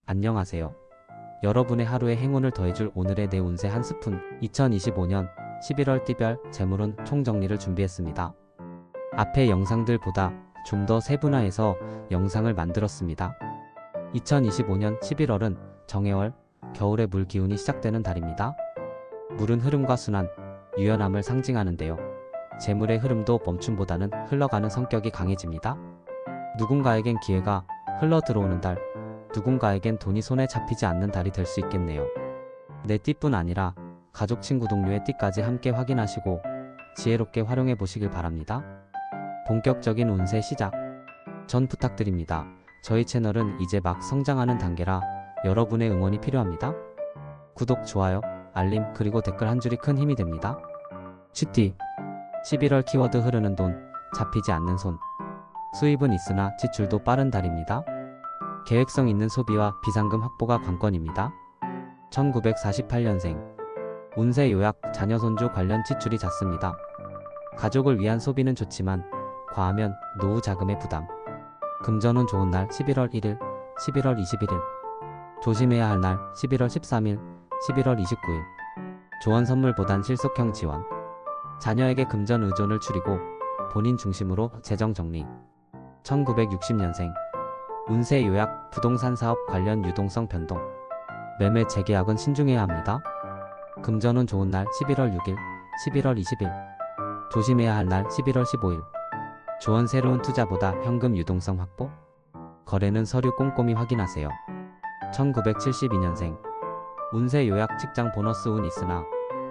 안녕하세요. 여러분의 하루에 행운을 더해줄 오늘의 내 운세 한 스푼 2025년 11월 띠별 재물운 총정리를 준비했습니다. 앞의 영상들보다 좀 더 세분화해서 영상을 만들었습니다. 2025년 11월은 정해월, 겨울의 물 기운이 시작되는 달입니다. 물은 흐름과 순환, 유연함을 상징하는데요. 재물의 흐름도 멈춤보다는 흘러가는 성격이 강해집니다. 누군가에겐 기회가 흘러 들어오는 달, 누군가에겐 돈이 손에 잡히지 않는 달이 될 수 있겠네요. 내 띠뿐 아니라 가족, 친구, 동료의 띠까지 함께 확인하시고 지혜롭게 활용해 보시길 바랍니다. 본격적인 운세 시작 전 부탁드립니다. 저희 채널은 이제 막 성장하는 단계라 여러분의 응원이 필요합니다. 구독, 좋아요, 알림, 그리고 댓글 한 줄이 큰 힘이 됩니다. 쥐띠 11월 키워드 흐르는 돈, 잡히지 않는 손. 수입은 있으나 지출도 빠른 달입니다. 계획성 있는 소비와 비상금 확보가 관건입니다. 1948년생 운세 요약, 자녀 손주 관련 지출이 잦습니다. 가족을 위한 소비는 좋지만 과하면 노후 자금의 부담. 금전운 좋은 날 11월 1일, 11월 21일. 조심해야 할 날 11월 13일, 11월 29일. 조언 선물보단 실속형 지원. 자녀에게 금전 의존을 줄이고 본인 중심으로 재정 정리. 1960년생 운세 요약, 부동산 사업 관련 유동성 변동. 매매 재계약은 신중해야 합니다. 금전운 좋은 날 11월 6일, 11월 20일. 조심해야 할 날 11월 15일. 조언 새로운 투자보다 현금 유동성 확보. 거래는 서류 꼼꼼히 확인하세요. 1972년생 운세 요약, 직장 보너스 운 있으나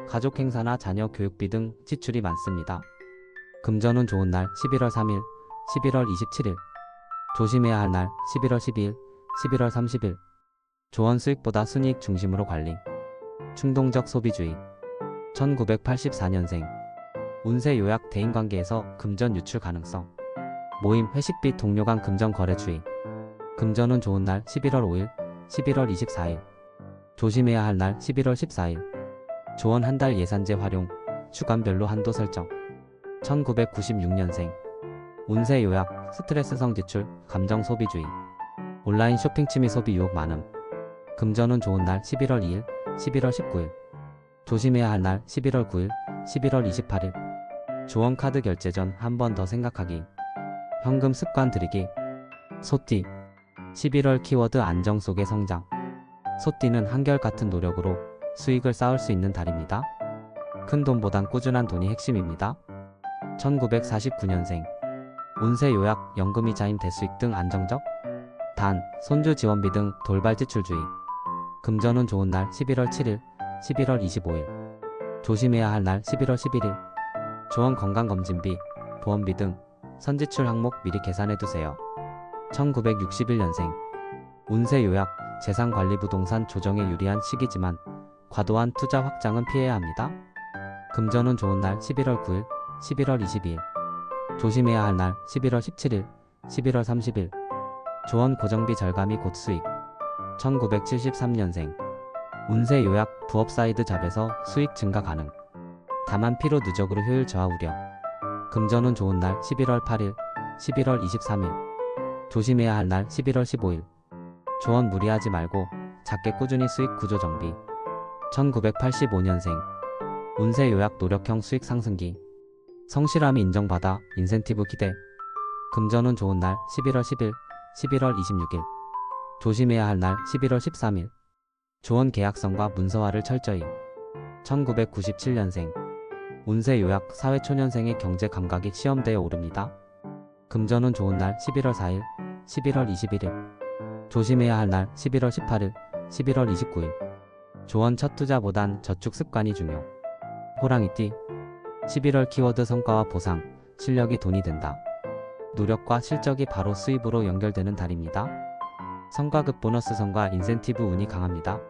가족 행사나 자녀 교육비 등 지출이 많습니다. 금전운 좋은 날 11월 3일, 11월 27일. 조심해야 할 날 11월 12일, 11월 30일. 조언 수익보다 순이익 중심으로 관리. 충동적 소비주의. 1984년생 운세 요약, 대인관계에서 금전 유출 가능성. 모임, 회식비, 동료 간 금전 거래 주의. 금전운 좋은 날 11월 5일, 11월 24일. 조심해야 할 날 11월 14일. 조언 한 달 예산제 활용, 주간별로 한도 설정. 1996년생 운세 요약, 스트레스성 지출, 감정 소비주의. 온라인 쇼핑 취미 소비 유혹 많음. 금전운 좋은 날 11월 2일, 11월 19일. 조심해야 할 날 11월 9일, 11월 28일. 조언 카드 결제 전 한 번 더 생각하기. 현금 습관 들이기. 소띠 11월 키워드, 안정 속의 성장. 소띠는 한결같은 노력으로 수익을 쌓을 수 있는 달입니다. 큰 돈보단 꾸준한 돈이 핵심입니다. 1949년생 운세 요약, 연금이자임, 대수익 등 안정적. 단, 손주 지원비 등 돌발 지출주의. 금전운 좋은 날 11월 7일, 11월 25일. 조심해야 할 날 11월 11일. 조언 건강검진비, 보험비 등 선지출 항목 미리 계산해두세요. 1961년생 운세 요약, 재산관리, 부동산 조정에 유리한 시기지만 과도한 투자 확장은 피해야 합니다. 금전운 좋은 날 11월 9일, 11월 22일. 조심해야 할 날 11월 17일, 11월 30일. 조언 고정비 절감이 곧 수익. 1973년생 운세 요약, 부업 사이드 잡에서 수익 증가 가능. 다만 피로 누적으로 효율 저하 우려. 금전운 좋은 날 11월 8일, 11월 23일. 조심해야 할 날 11월 15일. 조언 무리하지 말고 작게 꾸준히 수익 구조 정비. 1985년생 운세 요약, 노력형 수익 상승기. 성실함이 인정받아 인센티브 기대. 금전운 좋은 날 11월 10일, 11월 26일. 조심해야 할 날 11월 13일. 조언 계약성과 문서화를 철저히. 1997년생 운세 요약, 사회초년생의 경제 감각이 시험대에 오릅니다. 금전운 좋은 날 11월 4일, 11월 21일. 조심해야 할 날 11월 18일, 11월 29일. 조언 첫 투자보단 저축 습관이 중요. 호랑이띠 11월 키워드, 성과와 보상, 실력이 돈이 된다. 노력과 실적이 바로 수입으로 연결되는 달입니다. 성과급, 보너스성과 인센티브 운이 강합니다.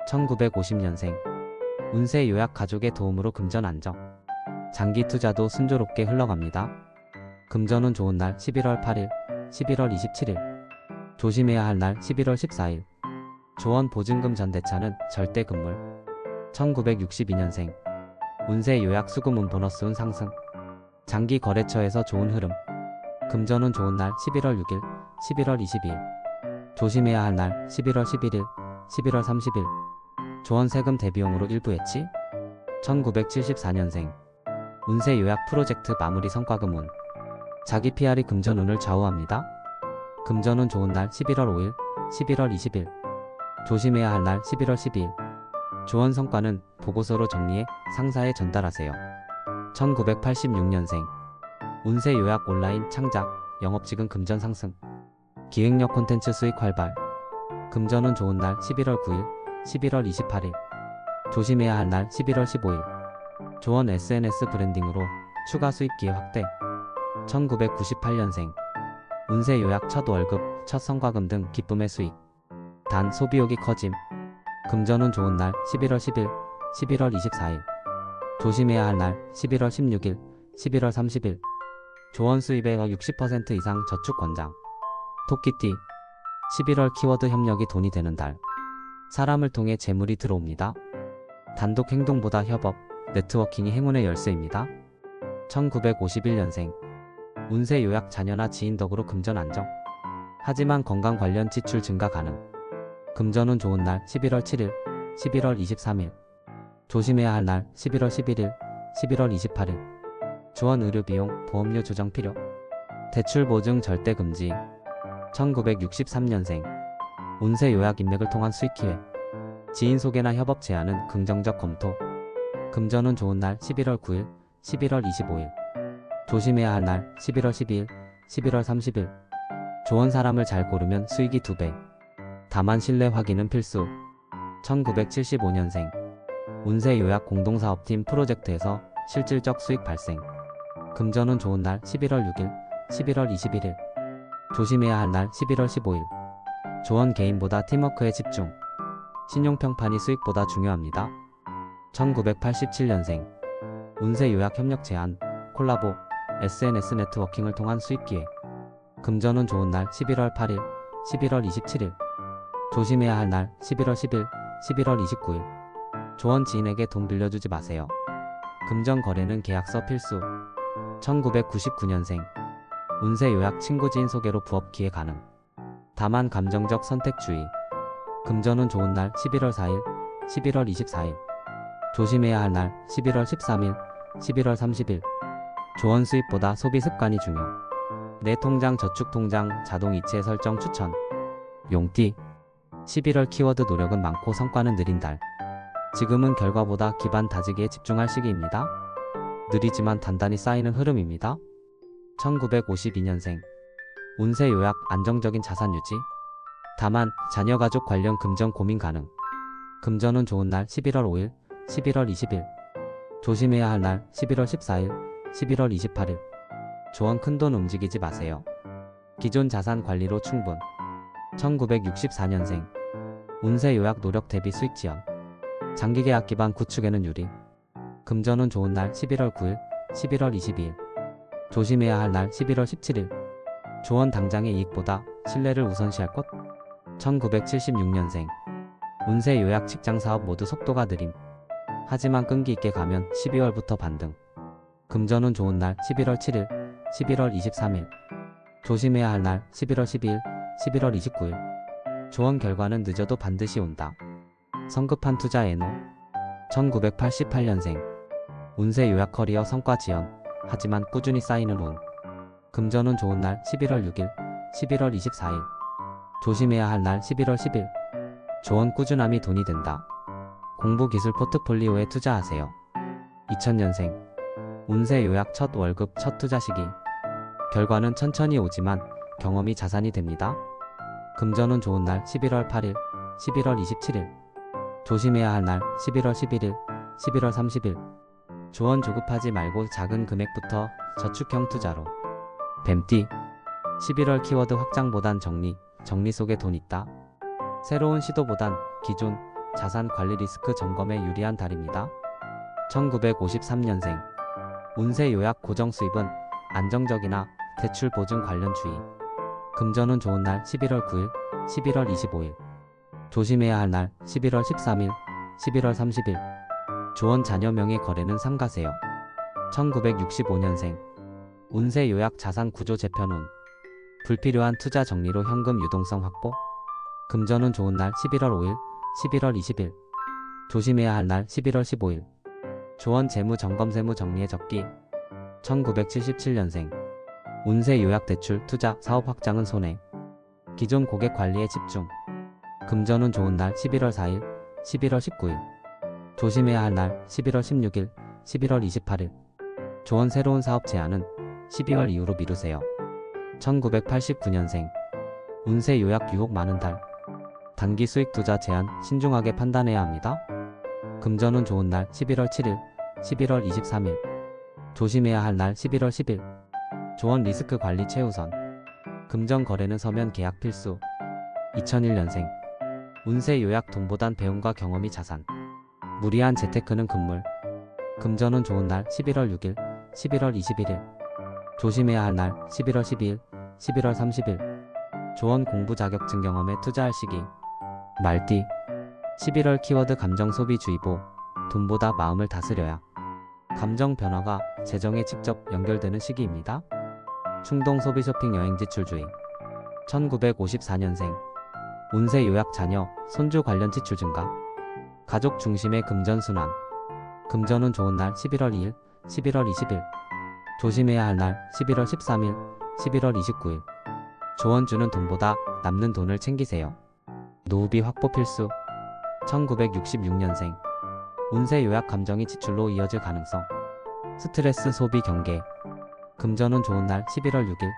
1950년생 운세 요약, 가족의 도움으로 금전 안정. 장기 투자도 순조롭게 흘러갑니다. 금전운 좋은 날 11월 8일, 11월 27일. 조심해야 할 날 11월 14일. 조언 보증금 전 대차는 절대 금물. 1962년생 운세 요약, 수금운, 보너스 운 상승. 장기 거래처에서 좋은 흐름. 금전운 좋은 날 11월 6일, 11월 22일. 조심해야 할 날 11월 11일, 11월 30일. 조언 세금 대비용으로 일부 예치. 1974년생. 운세 요약 프로젝트 마무리 성과금 운. 자기 PR이 금전운을 좌우합니다. 금전운 좋은 날 11월 5일, 11월 20일. 조심해야 할 날 11월 12일. 조언 성과는 보고서로 정리해 상사에 전달하세요. 1986년생. 운세 요약 온라인 창작, 영업직은 금전 상승. 기획력 콘텐츠 수익 활발. 금전운 좋은 날 11월 9일, 11월 28일. 조심해야 할 날 11월 15일. 조언 SNS 브랜딩으로 추가 수입 기회 확대. 1998년생. 운세 요약 첫 월급, 첫 성과금 등 기쁨의 수익. 단 소비욕이 커짐. 금전운 좋은 날 11월 10일, 11월 24일. 조심해야 할 날 11월 16일, 11월 30일. 조언 수입의 60% 이상 저축 권장. 토끼띠. 11월 키워드 협력이 돈이 되는 달. 사람을 통해 재물이 들어옵니다. 단독 행동보다 협업, 네트워킹이 행운의 열쇠입니다. 1951년생. 운세 요약 자녀나 지인 덕으로 금전 안정. 하지만 건강 관련 지출 증가 가능. 금전운 좋은 날 11월 7일, 11월 23일. 조심해야 할 날 11월 11일, 11월 28일. 조언 의료비용, 보험료 조정 필요. 대출 보증 절대 금지. 1963년생. 운세 요약 인맥을 통한 수익 기회. 지인 소개나 협업 제안은 긍정적 검토. 금전운 좋은 날 11월 9일, 11월 25일. 조심해야 할 날 11월 12일, 11월 30일. 조언 사람을 잘 고르면 수익이 2배. 다만 신뢰 확인은 필수. 1975년생. 운세 요약 공동사업팀 프로젝트에서 실질적 수익 발생. 금전운 좋은 날 11월 6일, 11월 21일. 조심해야 할 날 11월 15일. 조언 개인보다 팀워크에 집중. 신용평판이 수익보다 중요합니다. 1987년생. 운세 요약 협력 제안, 콜라보, SNS 네트워킹을 통한 수익 기회. 금전운 좋은 날 11월 8일, 11월 27일. 조심해야 할 날 11월 10일, 11월 29일. 조언 지인에게 돈 빌려주지 마세요. 금전 거래는 계약서 필수. 1999년생. 운세 요약 친구 지인 소개로 부업 기회 가능. 다만 감정적 선택 주의. 금전운 좋은 날 11월 4일, 11월 24일. 조심해야 할 날 11월 13일, 11월 30일. 조언 수입보다 소비 습관이 중요. 내 통장 저축 통장 자동 이체 설정 추천. 용띠. 11월 키워드 노력은 많고 성과는 느린 달. 지금은 결과보다 기반 다지기에 집중할 시기입니다. 느리지만 단단히 쌓이는 흐름입니다. 1952년생. 운세 요약 안정적인 자산 유지. 다만 자녀 가족 관련 금전 고민 가능. 금전운 좋은 날 11월 5일, 11월 20일. 조심해야 할 날 11월 14일, 11월 28일. 조언 큰돈 움직이지 마세요. 기존 자산 관리로 충분. 1964년생. 운세 요약 노력 대비 수익 지연. 장기 계약 기반 구축에는 유리. 금전운 좋은 날 11월 9일, 11월 22일. 조심해야 할 날 11월 17일. 조언 당장의 이익보다 신뢰를 우선시할 것. 1976년생. 운세 요약 직장 사업 모두 속도가 느림. 하지만 끈기 있게 가면 12월부터 반등. 금전운 좋은 날 11월 7일, 11월 23일. 조심해야 할 날 11월 12일, 11월 29일. 조언 결과는 늦어도 반드시 온다. 성급한 투자 애노. 1988년생. 운세 요약 커리어 성과 지연. 하지만 꾸준히 쌓이는 운. 금전운 좋은 날 11월 6일, 11월 24일. 조심해야 할 날 11월 10일. 조언 꾸준함이 돈이 된다. 공부 기술 포트폴리오에 투자하세요. 2000년생. 운세 요약 첫 월급 첫 투자 시기. 결과는 천천히 오지만 경험이 자산이 됩니다. 금전운 좋은 날 11월 8일, 11월 27일. 조심해야 할 날 11월 11일, 11월 30일. 조언 조급하지 말고 작은 금액부터 저축형 투자로. 뱀띠. 11월 키워드 확장보단 정리, 정리 속에 돈 있다. 새로운 시도보단 기존 자산 관리 리스크 점검에 유리한 달입니다. 1953년생. 운세 요약 고정 수입은 안정적이나 대출 보증 관련 주의. 금전운 좋은 날 11월 9일, 11월 25일. 조심해야 할 날 11월 13일, 11월 30일. 조언 자녀 명의 거래는 삼가세요. 1965년생. 운세 요약 자산 구조 재편운. 불필요한 투자 정리로 현금 유동성 확보. 금전운 좋은 날 11월 5일, 11월 20일. 조심해야 할 날 11월 15일. 조언 재무 점검 세무 정리의 적기. 1977년생. 운세 요약 대출, 투자, 사업 확장은 손해. 기존 고객 관리에 집중. 금전운 좋은 날 11월 4일, 11월 19일. 조심해야 할 날 11월 16일, 11월 28일. 조언 새로운 사업 제안은 12월 이후로 미루세요. 1989년생. 운세 요약 유혹 많은 달. 단기 수익 투자 제한 신중하게 판단해야 합니다. 금전운 좋은 날 11월 7일, 11월 23일. 조심해야 할 날 11월 10일. 조언 리스크 관리 최우선. 금전 거래는 서면 계약 필수. 2001년생. 운세 요약 돈보단 배움과 경험이 자산. 무리한 재테크는 금물. 금전운 좋은 날 11월 6일, 11월 21일. 조심해야 할 날 11월 12일, 11월 30일. 조언 공부 자격증 경험에 투자할 시기. 말띠. 11월 키워드 감정 소비 주의보. 돈보다 마음을 다스려야. 감정 변화가 재정에 직접 연결되는 시기입니다. 충동 소비 쇼핑 여행 지출 주의. 1954년생. 운세 요약 자녀, 손주 관련 지출 증가. 가족 중심의 금전순환. 금전운 좋은 날 11월 2일, 11월 20일. 조심해야 할 날 11월 13일, 11월 29일. 조언 주는 돈보다 남는 돈을 챙기세요. 노후비 확보 필수. 1966년생. 운세 요약 감정이 지출로 이어질 가능성. 스트레스 소비 경계. 금전운 좋은 날 11월 6일,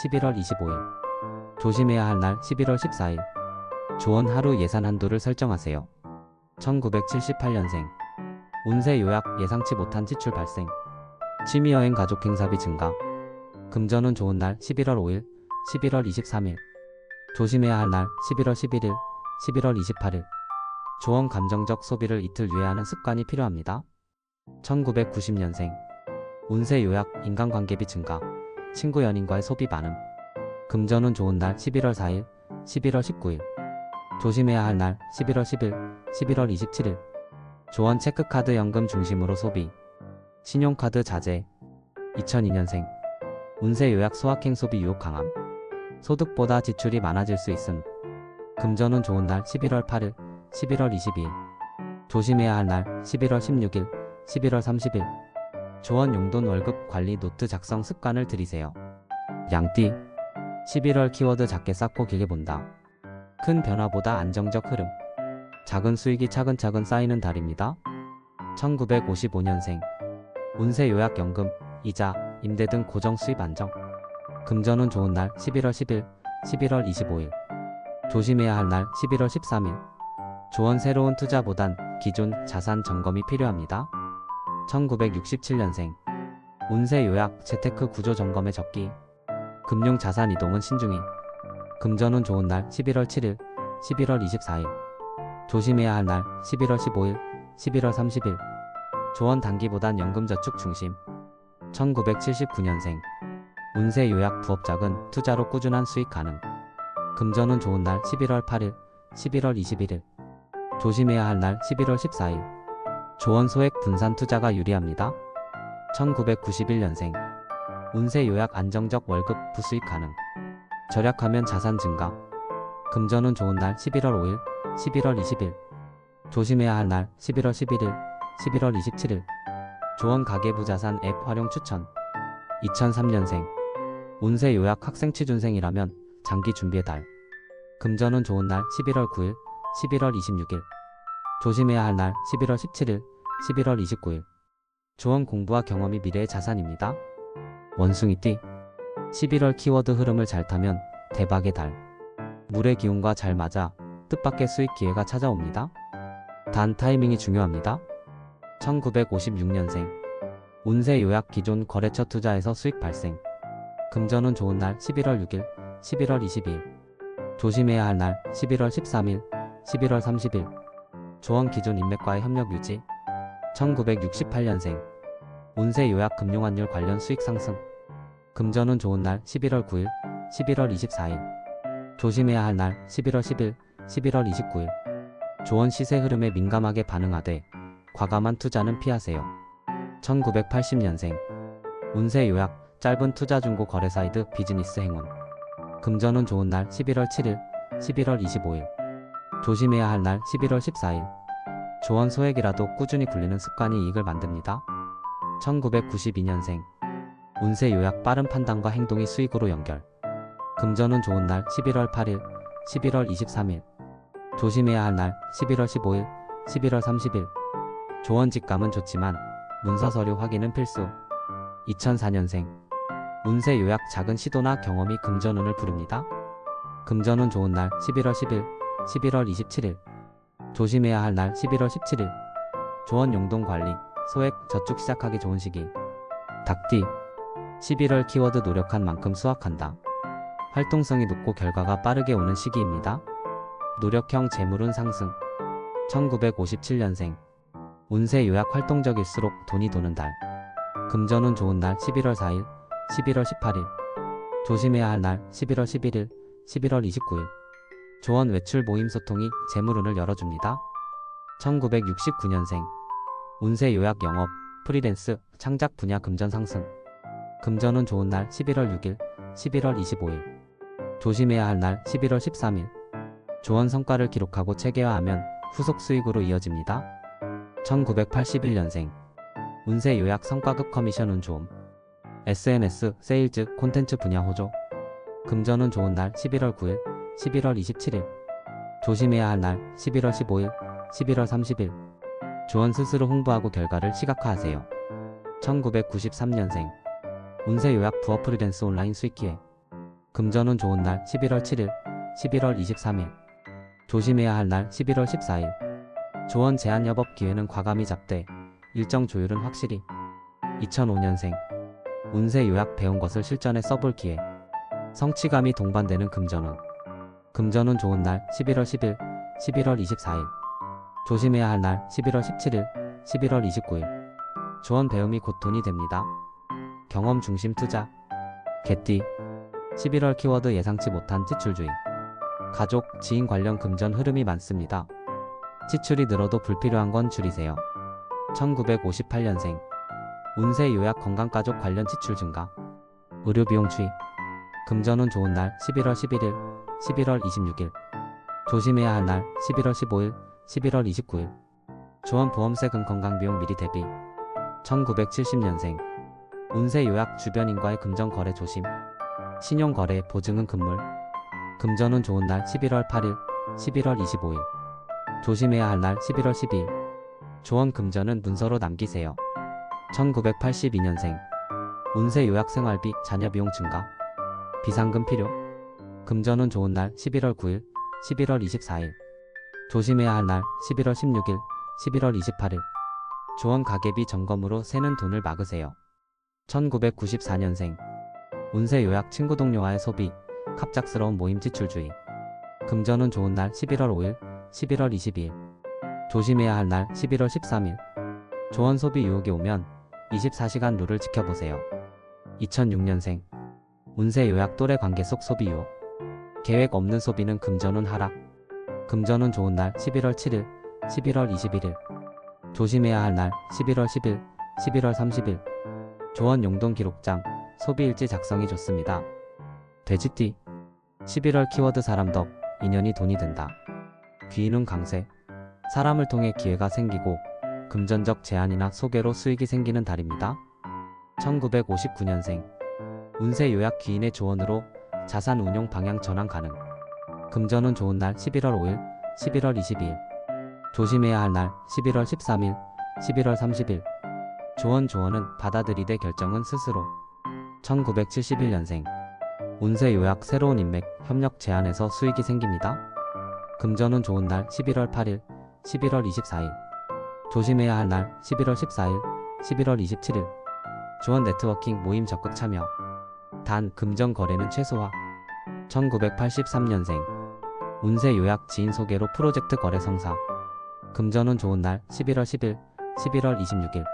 11월 25일. 조심해야 할 날 11월 14일. 조언 하루 예산 한도를 설정하세요. 1978년생. 운세 요약 예상치 못한 지출 발생. 취미여행 가족 행사비 증가. 금전운 좋은 날 11월 5일, 11월 23일. 조심해야 할 날 11월 11일, 11월 28일. 조언 감정적 소비를 이틀 유예하는 습관이 필요합니다. 1990년생. 운세 요약 인간관계비 증가. 친구 연인과의 소비 많음. 금전운 좋은 날 11월 4일, 11월 19일. 조심해야 할 날 11월 10일, 11월 27일. 조언 체크카드 연금 중심으로 소비. 신용카드 자제. 2002년생. 운세 요약 소확행 소비 유혹 강함. 소득보다 지출이 많아질 수 있음. 금전운 좋은 날 11월 8일, 11월 22일. 조심해야 할 날 11월 16일, 11월 30일. 조언 용돈 월급 관리 노트 작성 습관을 들이세요. 양띠. 11월 키워드 작게 쌓고 길게 본다. 큰 변화보다 안정적 흐름. 작은 수익이 차근차근 쌓이는 달입니다. 1955년생. 운세 요약 연금, 이자, 임대 등 고정 수입 안정. 금전운 좋은 날 11월 10일, 11월 25일. 조심해야 할 날 11월 13일. 조언 새로운 투자보단 기존 자산 점검이 필요합니다. 1967년생. 운세 요약 재테크 구조 점검의 적기. 금융 자산 이동은 신중히. 금전운 좋은 날 11월 7일, 11월 24일. 조심해야 할 날 11월 15일, 11월 30일. 조언 단기보단 연금저축 중심. 1979년생. 운세 요약 부업작은 투자로 꾸준한 수익 가능. 금전운 좋은 날 11월 8일, 11월 21일. 조심해야 할 날 11월 14일. 조언 소액 분산 투자가 유리합니다. 1991년생. 운세 요약 안정적 월급 부수익 가능. 절약하면 자산 증가. 금전운 좋은 날 11월 5일, 11월 20일. 조심해야 할 날 11월 11일, 11월 27일. 조언 가계부 자산 앱 활용 추천. 2003년생. 운세 요약 학생 취준생이라면 장기 준비의 달. 금전운 좋은 날 11월 9일, 11월 26일. 조심해야 할 날 11월 17일, 11월 29일. 조언 공부와 경험이 미래의 자산입니다. 원숭이띠. 11월 키워드 흐름을 잘 타면 대박의 달. 물의 기운과 잘 맞아 뜻밖의 수익 기회가 찾아옵니다. 단 타이밍이 중요합니다. 1956년생. 운세 요약 기존 거래처 투자에서 수익 발생. 금전운 좋은 날 11월 6일, 11월 22일. 조심해야 할 날 11월 13일, 11월 30일. 조언 기존 인맥과의 협력 유지. 1968년생. 운세 요약 금융환율 관련 수익 상승. 금전운 좋은 날 11월 9일, 11월 24일. 조심해야 할 날 11월 10일, 11월 29일. 조언 시세 흐름에 민감하게 반응하되 과감한 투자는 피하세요. 1980년생. 운세 요약 짧은 투자 중고 거래 사이트 비즈니스 행운. 금전운 좋은 날 11월 7일, 11월 25일. 조심해야 할 날 11월 14일. 조언 소액이라도 꾸준히 굴리는 습관이 이익을 만듭니다. 1992년생. 운세 요약 빠른 판단과 행동이 수익으로 연결. 금전운 좋은 날 11월 8일, 11월 23일. 조심해야 할 날 11월 15일, 11월 30일. 조언 직감은 좋지만 문서 서류 확인은 필수. 2004년생. 운세 요약 작은 시도나 경험이 금전운을 부릅니다. 금전운 좋은 날 11월 10일, 11월 27일. 조심해야 할 날 11월 17일. 조언 용돈 관리, 소액, 저축 시작하기 좋은 시기. 닭띠. 11월 키워드 노력한 만큼 수확한다. 활동성이 높고 결과가 빠르게 오는 시기입니다. 노력형 재물운 상승. 1957년생. 운세 요약 활동적일수록 돈이 도는 달. 금전운 좋은 날 11월 4일, 11월 18일. 조심해야 할 날 11월 11일, 11월 29일. 조언 외출 모임 소통이 재물운을 열어줍니다. 1969년생. 운세 요약 영업, 프리랜스, 창작 분야 금전 상승. 금전운 좋은 날 11월 6일, 11월 25일. 조심해야 할 날 11월 13일. 조언 성과를 기록하고 체계화하면 후속 수익으로 이어집니다. 1981년생. 운세 요약 성과급 커미션 운 좋음. SNS, 세일즈, 콘텐츠 분야 호조. 금전운 좋은 날 11월 9일, 11월 27일. 조심해야 할 날 11월 15일, 11월 30일. 조언 스스로 홍보하고 결과를 시각화하세요. 1993년생. 운세 요약 부업 프리랜스 온라인 수익 기회. 금전운 좋은 날 11월 7일, 11월 23일. 조심해야 할 날 11월 14일. 조언 제한 여법 기회는 과감히 잡되 일정 조율은 확실히. 2005년생. 운세 요약 배운 것을 실전에 써볼 기회. 성취감이 동반되는 금전운. 금전운 좋은 날 11월 10일, 11월 24일. 조심해야 할 날 11월 17일, 11월 29일. 조언 배움이 곧 돈이 됩니다. 경험 중심 투자. 개띠. 11월 키워드 예상치 못한 지출주의. 가족, 지인 관련 금전 흐름이 많습니다. 지출이 늘어도 불필요한 건 줄이세요. 1958년생. 운세 요약 건강가족 관련 지출 증가. 의료비용 추이. 금전운 좋은 날 11월 11일, 11월 26일. 조심해야 할 날 11월 15일, 11월 29일. 조언 보험세금 건강비용 미리 대비. 1970년생. 운세 요약 주변인과의 금전거래 조심. 신용거래, 보증은 금물. 금전운 좋은 날 11월 8일, 11월 25일. 조심해야 할 날 11월 12일. 조언 금전은 문서로 남기세요. 1982년생. 운세 요약 생활비, 자녀비용 증가. 비상금 필요. 금전운 좋은 날 11월 9일, 11월 24일. 조심해야 할 날 11월 16일, 11월 28일. 조언 가계비 점검으로 새는 돈을 막으세요. 1994년생. 운세 요약 친구 동료와의 소비, 갑작스러운 모임 지출주의. 금전운 좋은 날 11월 5일, 11월 22일. 조심해야 할 날 11월 13일. 조언 소비 유혹이 오면 24시간 룰을 지켜보세요. 2006년생. 운세 요약 또래 관계 속 소비 유혹. 계획 없는 소비는 금전운 하락. 금전운 좋은 날 11월 7일, 11월 21일. 조심해야 할 날 11월 10일, 11월 30일. 조언 용돈 기록장, 소비일지 작성이 좋습니다. 돼지띠. 11월 키워드 사람 덕, 인연이 돈이 된다. 귀인운 강세. 사람을 통해 기회가 생기고 금전적 제한이나 소개로 수익이 생기는 달입니다. 1959년생. 운세 요약 귀인의 조언으로 자산 운용 방향 전환 가능. 금전운 좋은 날 11월 5일, 11월 22일. 조심해야 할 날 11월 13일, 11월 30일. 조언은 받아들이되 결정은 스스로. 1971년생. 운세 요약 새로운 인맥, 협력 제안에서 수익이 생깁니다. 금전운 좋은 날 11월 8일, 11월 24일. 조심해야 할 날 11월 14일, 11월 27일. 조언 네트워킹 모임 적극 참여. 단, 금전 거래는 최소화. 1983년생. 운세 요약 지인 소개로 프로젝트 거래 성사. 금전운 좋은 날 11월 10일, 11월 26일.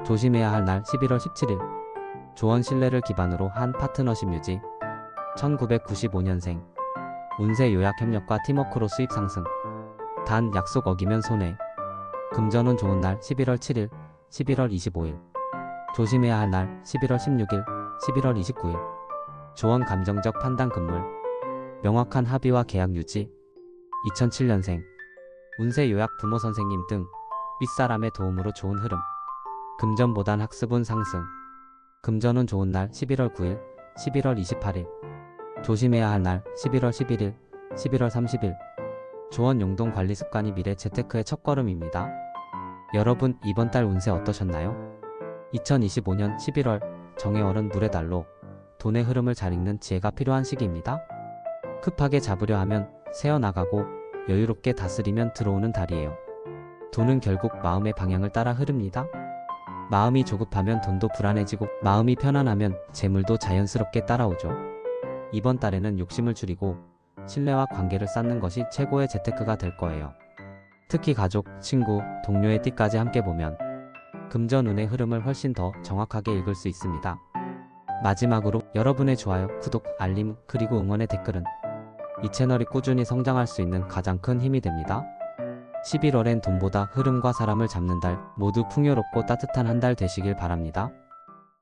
조심해야 할 날 11월 17일. 조언 신뢰를 기반으로 한 파트너십 유지. 1995년생. 운세 요약 협력과 팀워크로 수입 상승. 단, 약속 어기면 손해. 금전운 좋은 날 11월 7일, 11월 25일. 조심해야 할 날 11월 16일, 11월 29일. 조언 감정적 판단 금물. 명확한 합의와 계약 유지. 2007년생. 운세 요약 부모 선생님 등 윗사람의 도움으로 좋은 흐름. 금전보단 학습운 상승. 금전운 좋은 날 11월 9일, 11월 28일. 조심해야 할 날 11월 11일, 11월 30일. 조언 용돈 관리 습관이 미래 재테크의 첫걸음입니다. 여러분 이번 달 운세 어떠셨나요? 2025년 11월 정해월은 물의 달로 돈의 흐름을 잘 읽는 지혜가 필요한 시기입니다. 급하게 잡으려 하면 새어나가고 여유롭게 다스리면 들어오는 달이에요. 돈은 결국 마음의 방향을 따라 흐릅니다. 마음이 조급하면 돈도 불안해지고 마음이 편안하면 재물도 자연스럽게 따라오죠. 이번 달에는 욕심을 줄이고 신뢰와 관계를 쌓는 것이 최고의 재테크가 될 거예요. 특히 가족, 친구, 동료의 띠까지 함께 보면 금전운의 흐름을 훨씬 더 정확하게 읽을 수 있습니다. 마지막으로 여러분의 좋아요, 구독, 알림, 그리고 응원의 댓글은 이 채널이 꾸준히 성장할 수 있는 가장 큰 힘이 됩니다. 11월엔 돈보다 흐름과 사람을 잡는 달, 모두 풍요롭고 따뜻한 한 달 되시길 바랍니다.